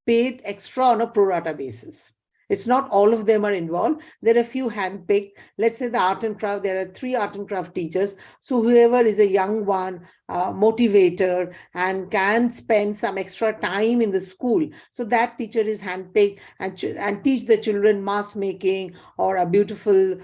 paid extra on a pro rata basis. It's not all of them are involved. There are a few handpicked. Let's say the art and craft, there are 3 art and craft teachers. So whoever is a young one, motivator, and can spend some extra time in the school, so that teacher is handpicked and teach the children mask making or a beautiful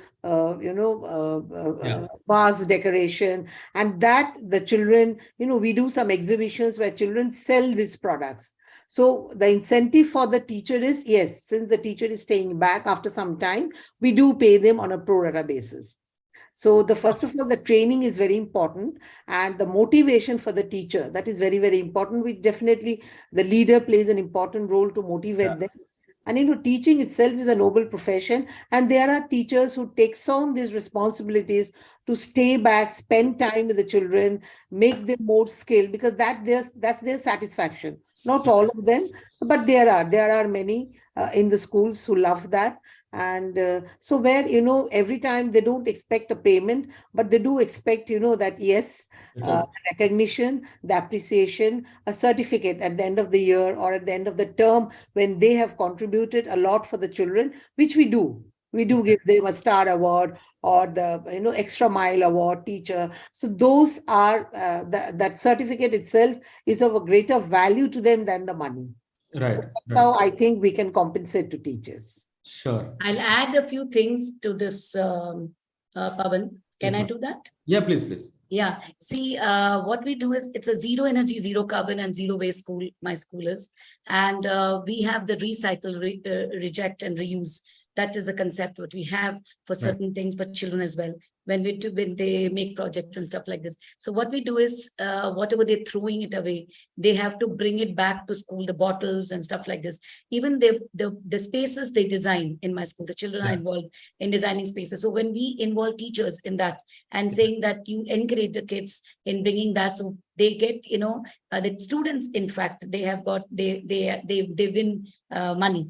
vase decoration. And that the children, we do some exhibitions where children sell these products. So the incentive for the teacher is, yes, since the teacher is staying back after some time, we do pay them on a pro rata basis. So first of all, the training is very important, and the motivation for the teacher, that is very, very important. The leader plays an important role to motivate them. And teaching itself is a noble profession, and there are teachers who takes on these responsibilities to stay back, spend time with the children, make them more skilled, because that's their satisfaction. Not all of them, but there are many in the schools who love that. And so where, every time they don't expect a payment, but they do expect, that yes, recognition, the appreciation, a certificate at the end of the year or at the end of the term when they have contributed a lot for the children, which we do. We do give them a star award or the extra mile award teacher. So those are that certificate itself is of a greater value to them than the money. Right. So that's how I think we can compensate to teachers. Sure. I'll add a few things to this, Pavan. Can I do that? Yeah, please. Yeah. See, what we do is it's a zero energy, zero carbon, and zero waste school. My school is, and we have the recycle, reject, and reuse. That is a concept what we have for certain things for children as well. When they make projects and stuff like this. So what we do is, whatever they're throwing it away, they have to bring it back to school, the bottles and stuff like this. Even the spaces they design in my school, the children are involved in designing spaces. So when we involve teachers in that and saying that you encourage the kids in bringing that, so they get, the students, in fact, they win money,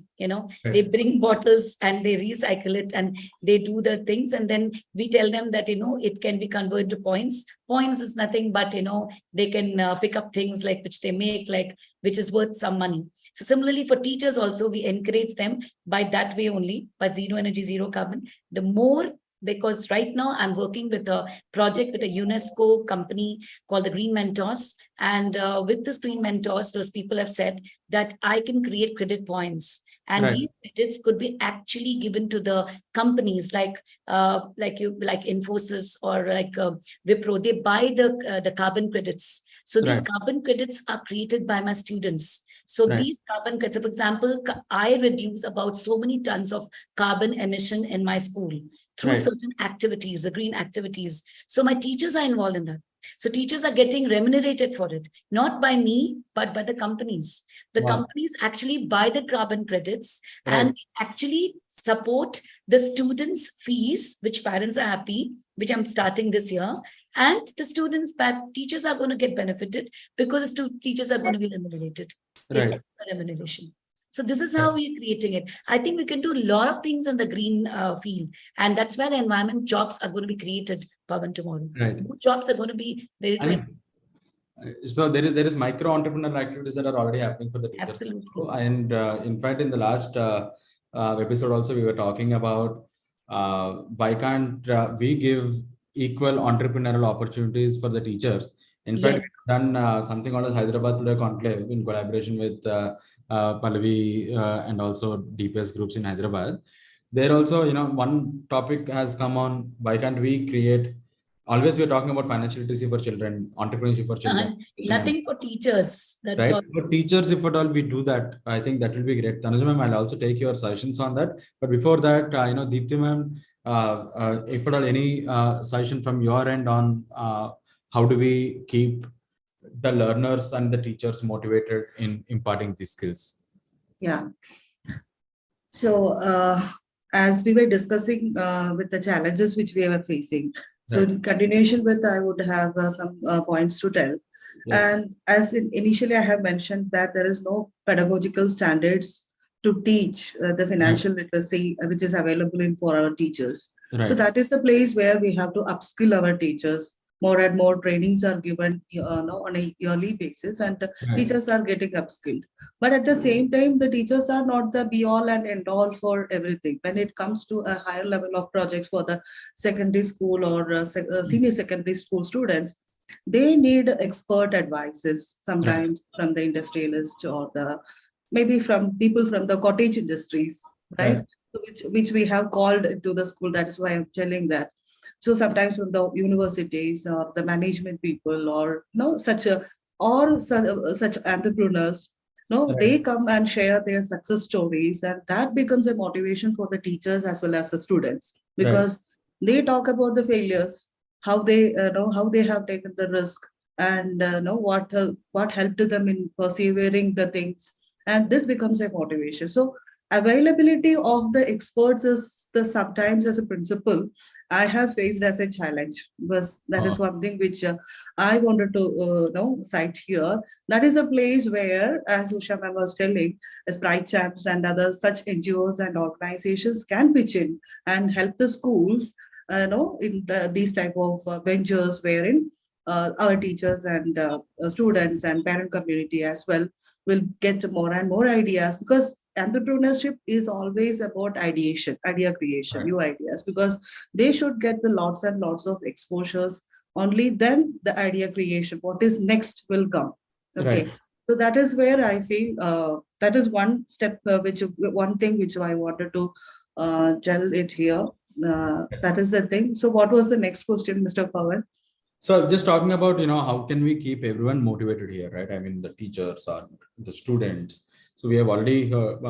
they bring bottles and they recycle it and they do the things. And then we tell them that, it can be converted to points. Points is nothing but, they can pick up things like which they make, like which is worth some money. So similarly for teachers also, we encourage them by that way only, by zero energy, zero carbon. The more, because right now I'm working with a project with a UNESCO company called the Green Mentors. And with this Green Mentors, those people have said that I can create credit points. And these credits could be actually given to the companies like Infosys or like Wipro. They buy the carbon credits. So these carbon credits are created by my students. So these carbon credits, for example, I reduce about so many tons of carbon emission in my school through certain activities, the green activities. So my teachers are involved in that. So teachers are getting remunerated for it, not by me, but by the companies. The companies actually buy the carbon credits and actually support the students' fees, which parents are happy, which I'm starting this year. And the students, teachers are going to get benefited because the teachers are going to be remunerated. It's Right. remuneration. So this is how we're creating it. I think we can do a lot of things in the green field, and that's where the environment jobs are going to be created, Pavan, tomorrow. Right. Jobs are going to be very I mean, so there is micro entrepreneurial activities that are already happening for the teachers. absolutely. And in fact, in the last episode also, we were talking about why can't we give equal entrepreneurial opportunities for the teachers. In fact, Yes. we've done something called as Hyderabad Today Conclave in collaboration with Pallavi and also DPS groups in Hyderabad. There also, one topic has come on, why can't we create, always we're talking about financial literacy for children, entrepreneurship for children. Nothing for teachers. That's Right. all. For teachers, if at all we do that, I think that will be great. Tanuja ma'am, I'll also take your suggestions on that. But before that, Deepthi ma'am, if at all any suggestion from your end on how do we keep the learners and the teachers motivated in imparting these skills? Yeah. So as we were discussing with the challenges which we were facing, so Right. in continuation with, I would have some points to tell. Yes. And as initially I have mentioned that there is no pedagogical standards to teach the financial literacy which is available for our teachers. So Right. that is the place where we have to upskill our teachers. More and more trainings are given on a yearly basis, and Right. teachers are getting upskilled. But at the same time, the teachers are not the be all and end all for everything. When it comes to a higher level of projects for the secondary school or senior secondary school students, they need expert advices sometimes from the industrialist or the maybe from people from the cottage industries, right? Right. So which we have called to the school. That is why I'm telling that. So sometimes from the universities or the management people or such entrepreneurs, they come and share their success stories, and that becomes a motivation for the teachers as well as the students, because they talk about the failures, how they know how they have taken the risk, and know what helped them in persevering the things, and this becomes a motivation. So availability of the experts is the sometimes as a principal I have faced as a challenge, because that is one thing which I wanted to cite here. That is a place where, as Usha ma'am was telling, as Pride Champs and other such NGOs and organizations can pitch in and help the schools, in these type of ventures wherein our teachers and students and parent community as well will get more and more ideas, because entrepreneurship is always about ideation, idea creation, new ideas, because they should get the lots and lots of exposures. Only then the idea creation, what is next, will come. Okay. Right. So that is where I feel that is one step, one thing which I wanted to tell it here. That is the thing. So what was the next question, Mr. Pawan? So just talking about, how can we keep everyone motivated here, right? I mean, the teachers or the students. So we have already heard,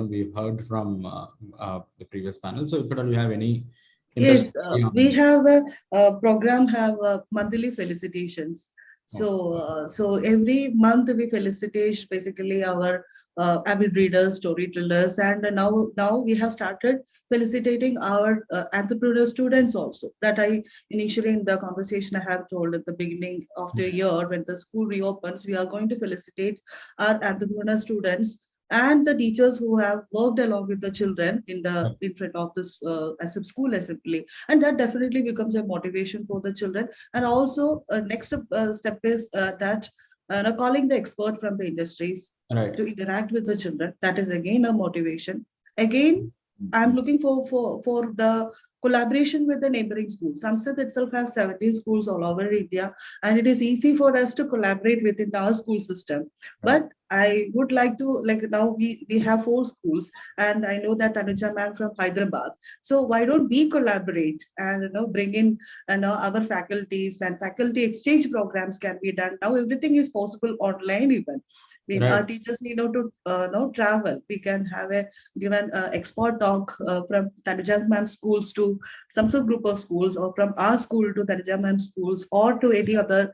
we've heard from the previous panel. So if at all you have any Yes, interest we have a program, have monthly felicitations. So every month we felicitate basically our avid readers, storytellers, and now we have started felicitating our entrepreneur students also. That I initially in the conversation I have told at the beginning of the year, when the school reopens, we are going to felicitate our entrepreneur students and the teachers who have worked along with the children in front of this school assembly, and that definitely becomes a motivation for the children. And also next step is that calling the expert from the industries to interact with the children, that is again a motivation. Again, I'm looking for the collaboration with the neighboring schools. Samsat itself has 17 schools all over India, and it is easy for us to collaborate within our school system. But I would like to, now we have 4 schools, and I know that Tanuja ma'am from Hyderabad. So why don't we collaborate and bring in our faculties, and faculty exchange programs can be done. Now everything is possible online even. Our teachers need to travel. We can have a given expert talk from Tanuja ma'am schools to some sort group of schools, or from our school to Tanuja ma'am schools, or to any other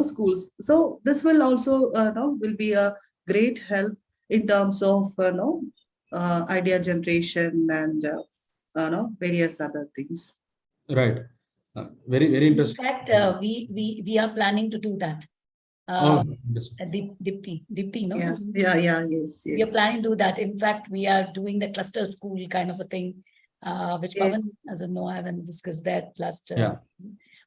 schools. So this will also will be a great help in terms of idea generation and various other things. Right. Very, very In interesting. fact, we are planning to do that. Oh, interesting. Dipti, no? Yes, We are yes. planning to do that. In fact, we are doing the cluster school kind of a thing, which Yes. Pawan doesn't know. I haven't discussed that last. Yeah.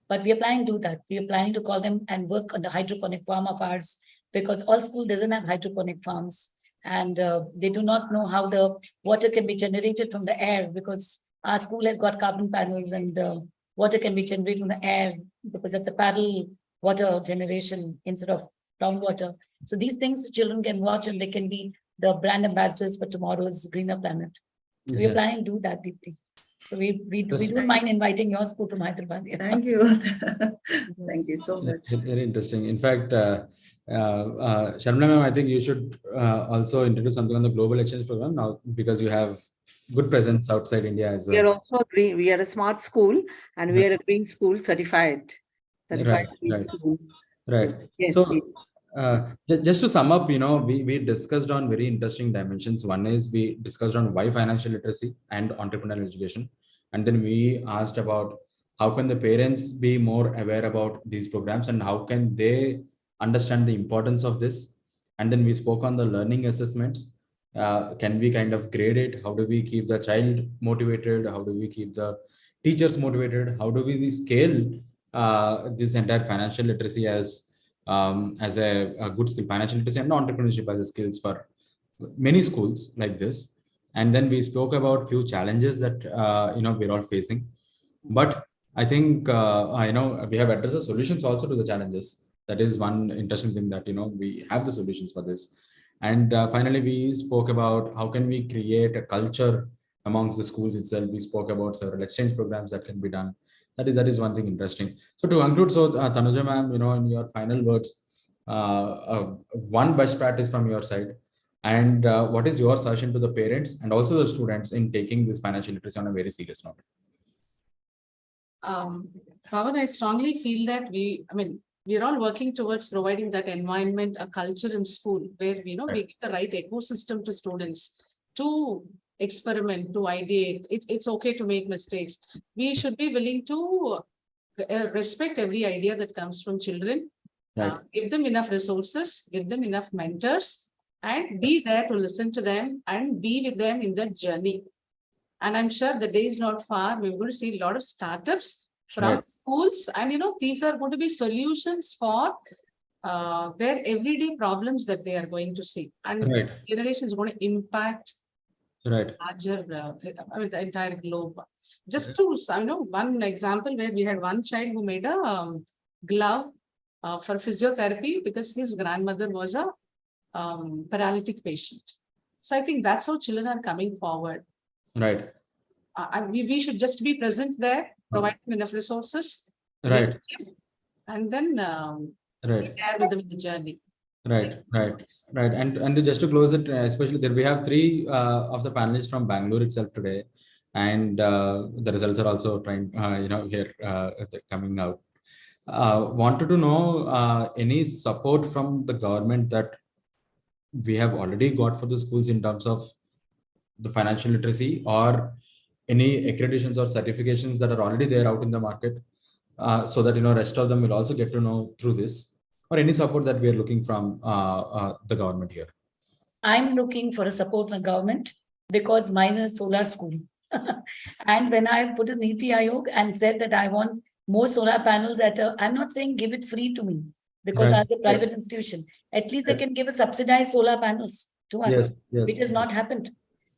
But we are planning to do that. We are planning to call them and work on the hydroponic farm of ours, because all school doesn't have hydroponic farms, and they do not know how the water can be generated from the air, because our school has got carbon panels, and water can be generated from the air because it's a paddle water generation instead of groundwater. So these things children can watch, and they can be the brand ambassadors for tomorrow's greener planet. So we are Yeah. planning to do that, Deepti. So we don't mind inviting your school to Hyderabad. Thank you. Thank you so much. Very interesting. In fact, Sharmila ma'am, I think you should also introduce something on the global exchange program now, because you have good presence outside India as We are well. also a green, we are a smart school, and we are a green school certified. Right, Green right. school. Right. Yes. So, just to sum up, we discussed on very interesting dimensions. One is we discussed on why financial literacy and entrepreneurial education. And then we asked about how can the parents be more aware about these programs and how can they understand the importance of this. And then we spoke on the learning assessments. Can we kind of grade it? How do we keep the child motivated? How do we keep the teachers motivated? How do we scale this entire financial literacy as a good skill, financial literacy and entrepreneurship as a skills for many schools like this. And then we spoke about few challenges that we're all facing, but I think we have addressed the solutions also to the challenges. That is one interesting thing, that we have the solutions for this. And finally, we spoke about how can we create a culture amongst the schools itself. We spoke about several exchange programs that can be done. That is one thing interesting. So to conclude, Tanuja ma'am, in your final words, one best practice from your side, and what is your suggestion to the parents and also the students in taking this financial literacy on a very serious note? Pawan, I strongly feel that we're all working towards providing that environment, a culture in school where, we give the right ecosystem to students to experiment, to ideate. It's okay to make mistakes. We should be willing to respect every idea that comes from children. Right. Give them enough resources, give them enough mentors, and be there to listen to them and be with them in that journey. And I'm sure the day is not far. We're going to see a lot of startups from Right. schools, and these are going to be solutions for their everyday problems that they are going to see. And Right. generation is going to impact Right. larger, the entire globe. Just to, one example where we had one child who made a glove for physiotherapy because his grandmother was a paralytic patient. So I think that's how children are coming forward. Right. We should just be present there, provide them enough resources, Right. and then be Right. there with them in the journey. Right. And just to close it, especially there we have three of the panelists from Bangalore itself today, and the results are also trying here coming out. Wanted to know any support from the government that we have already got for the schools in terms of the financial literacy, or any accreditations or certifications that are already there out in the market, so that rest of them will also get to know through this, or any support that we are looking from the government here. I'm looking for a support from government because mine is solar school. And when I put a Niti Ayog and said that I want more solar panels I'm not saying give it free to me, because Right. as a private Yes. institution, at least they Right. can give a subsidized solar panels to us, Yes. Yes. which has not happened.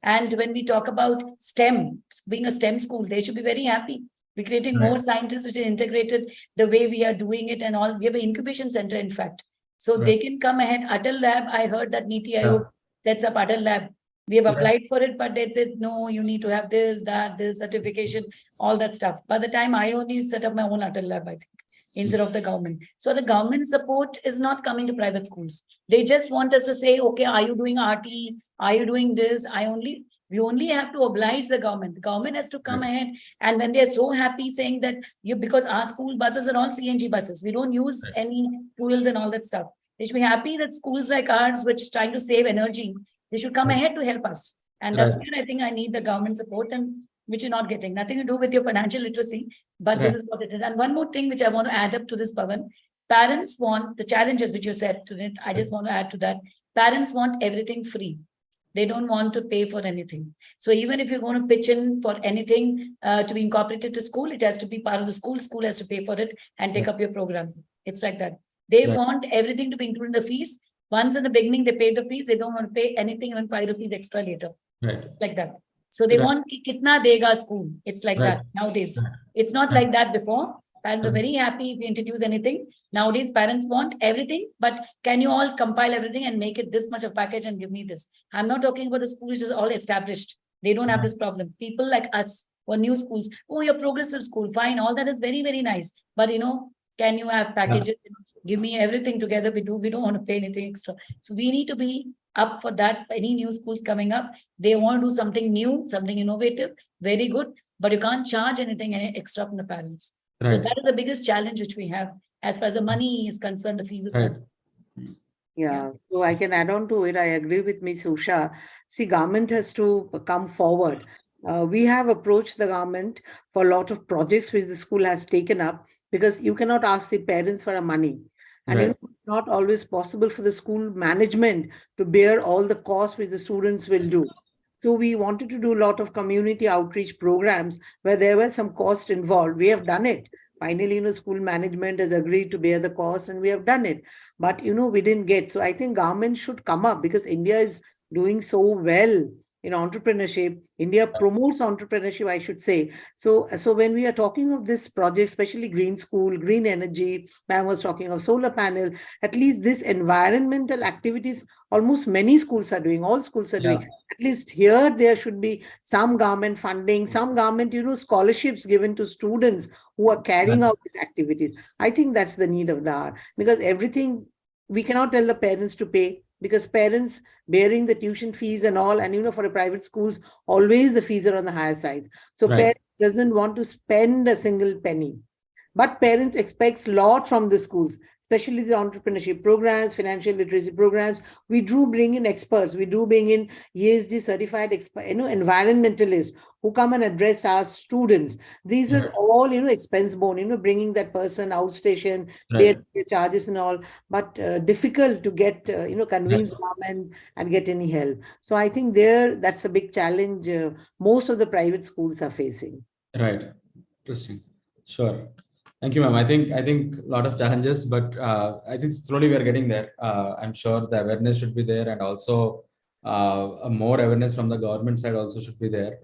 And when we talk about STEM, being a STEM school, they should be very happy. We're creating Right. more scientists which are integrated the way we are doing it and all. We have an incubation center, in fact. So Right. they can come ahead. Atal Lab, I heard that Niti Yeah. Ayog sets up Atal Lab. We have Yeah. applied for it, but they said, no, you need to have this, that, this certification, all that stuff. By the time I only set up my own Atal Lab, I think, instead of the government. So the government support is not coming to private schools. They just want us to say, okay, are you doing RT? Are you doing this? We only have to oblige the government. The government has to come Right. ahead. And when they're so happy saying that because our school buses are all CNG buses, we don't use Right. any fuels and all that stuff. They should be happy that schools like ours, which trying to save energy, they should come Right. ahead to help us. And that's Right. where I think I need the government support. And which you're not getting. Nothing to do with your financial literacy, but Right. this is what it is. And one more thing which I want to add up to this, Pawan. Parents want the challenges which you said to it. I just want to add to that. Parents want everything free. They don't want to pay for anything. So even if you're going to pitch in for anything to be incorporated to school, it has to be part of the school. School has to pay for it and take up your program. It's like that. They Right. want everything to be included in the fees. Once in the beginning, they pay the fees. They don't want to pay anything, even 5 rupees extra later. Right. It's like that. So they Right. want ki kitna dega school. It's like Right. that nowadays. Right. It's not Right. like that before. Parents are Right. very happy if you introduce anything. Nowadays, parents want everything, but can you all compile everything and make it this much of package and give me this? I'm not talking about the schools which is all established. They don't have this problem. People like us or new schools, oh, you're progressive school, fine. All that is very, very nice. But can you have packages? Give me everything together. We don't want to pay anything extra. So we need to be up for that. Any new schools coming up, they want to do something new, something innovative, very good, but you can't charge anything extra from the parents. So Right. that is the biggest challenge which we have as far as the money is concerned, the fees is Right. concerned. Yeah, so I can add on to it. I agree with Ms. Usha. See, government has to come forward. We have approached the government for a lot of projects which the school has taken up, because you cannot ask the parents for money. And Right. it's not always possible for the school management to bear all the costs which the students will do. So we wanted to do a lot of community outreach programs where there were some cost involved. We have done it. Finally, school management has agreed to bear the cost, and we have done it. But we didn't get. So I think government should come up, because India is doing so well in entrepreneurship. India promotes entrepreneurship, I should say. So when we are talking of this project, especially green school, green energy, ma'am was talking of solar panel, at least this environmental activities, almost many schools are doing, all schools are doing. At least here, there should be some government funding, some government, scholarships given to students who are carrying out these activities. I think that's the need of the hour, because everything, we cannot tell the parents to pay, because parents bearing the tuition fees and all, and for the private schools, always the fees are on the higher side. So Right. parents doesn't want to spend a single penny. But parents expect a lot from the schools, especially the entrepreneurship programs, financial literacy programs. We do bring in experts. We do bring in ESG certified environmentalists who come and address our students. These are all, expense borne, bringing that person outstation, bearing the charges and all, but difficult to get, convince government and get any help. So I think that's a big challenge most of the private schools are facing. Right. Interesting. Sure. Thank you, ma'am. I think a lot of challenges, but I think slowly we are getting there. I'm sure the awareness should be there, and also more awareness from the government side also should be there.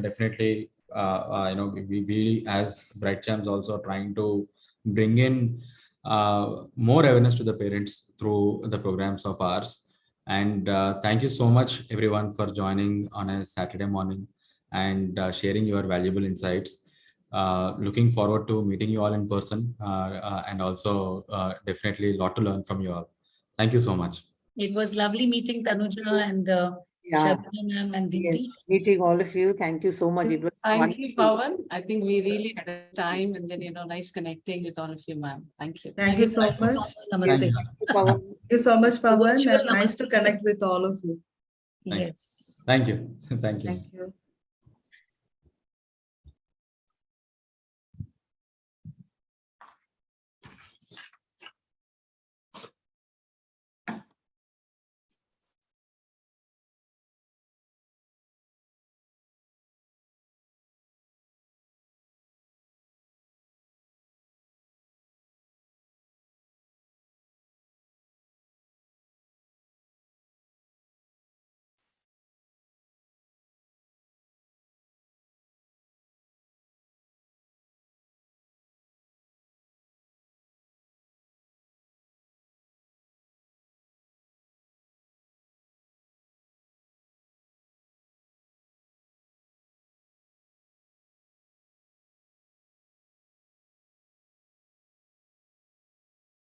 Definitely, we as Bright Champs also trying to bring in more awareness to the parents through the programs of ours. And thank you so much, everyone, for joining on a Saturday morning and sharing your valuable insights. Looking forward to meeting you all in person, and also definitely a lot to learn from you all. Thank you so much. It was lovely meeting Tanuja and Shabana ma'am and Deepti. Yes, meeting all of you. Thank you so much. It was Thank you, Pawan. I think we really had a time, and then, nice connecting with all of you, ma'am. Thank you. Thank you so much. Namaste. Thank Pawan. Thank you so much, Pawan. Virtual Nice namaste. to connect with all of you. Thank you. Yes. Thank you. Thank you. Thank you.